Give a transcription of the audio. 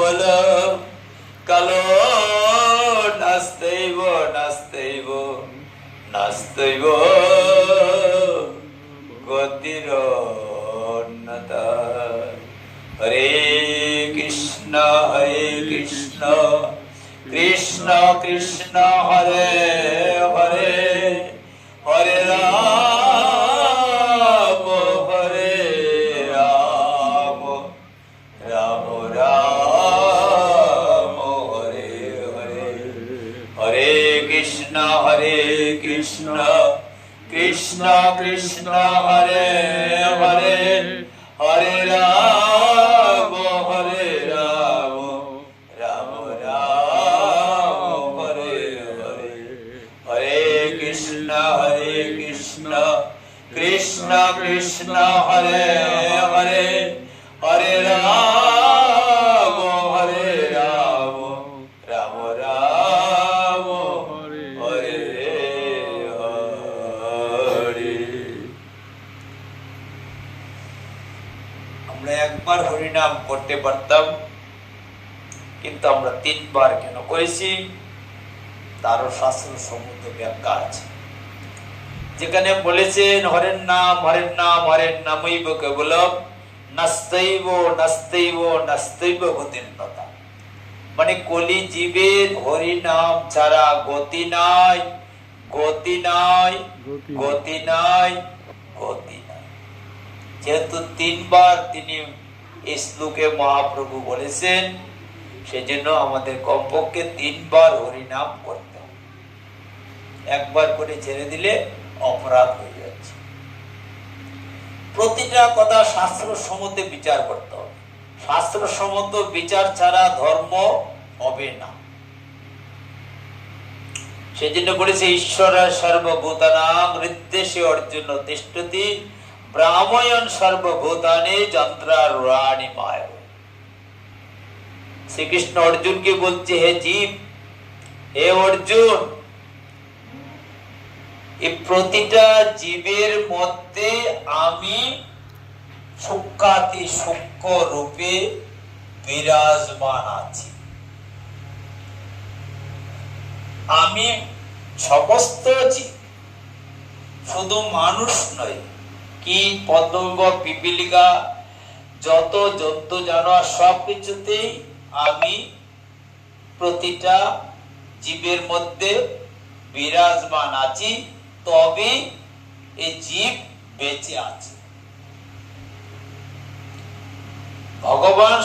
বলো কালো নাচতেইব নাচতেইব নাচতেইব গতির হরে কৃষ্ণ কৃষ্ণ কৃষ্ণ হরে হরে হরে রাম রাম রাম হরে হরে হরে কৃষ্ণ কৃষ্ণ কৃষ্ণ হরে হরে হরে রাম রাম রাম হরে হরে হরে কৃষ্ণ কৃষ্ণ কৃষ্ণ হরে হরে হরে রাম রাম রাম হরে হরে। আমরা একবার হরিনাম করতে পারতাম, কিন্তু আমরা 3 বার কেন করেছি তারও শাস্ত্র সম্মত ব্যাখ্যা আছে, যেখানে বলেছেন হরের নাম হরের নামৈব কেবলম নাস্তেইব নাস্তেইব নাস্তেইব গতির্নতা। মানে কলি জীবের হরিনাম ছাড়া গতি নাই, গতি নাই, গতি নাই, গতি নাই। যেহেতু 3 বার তিনি এই শ্লোকে মহাপ্রভু বলেছেন, সেজন্য আমাদের কমপক্ষে 3 বার হরিনাম করতে হবে। একবার করে ছেড়ে দিলে অপরাধ হয়ে যাচ্ছে। প্রতিটা কথা শাস্ত্র সম্মতে বিচার করতে হবে। শাস্ত্র সম্মত বিচার ছাড়া ধর্ম হবে না। সেজন্য বলেছে ঈশ্বর সর্বভূতানাং হৃদ্দেশে অর্জুন তিষ্ঠতি ব্রাহ্মণ সর্বভূতানি যন্ত্রারূঢ়ানি মায়া। শ্রীকৃষ্ণ অর্জুনকে বলছে, হে জীব, হে অর্জুন, এই প্রতিটা জীবের মধ্যে আমি সূক্ষ্মাতি সূক্ষ্ম রূপে বিরাজমান আছি। আমি সমস্ত জীব, শুধু মানুষ নয়, কীট পতঙ্গ পিপীলিকা যত জন্তু জানোয়ার সবকিছুতেই আমি প্রতিটা জীবের মধ্যে বিরাজমান আছি, তবে এই জীব বেঁচে আছে। ভগবান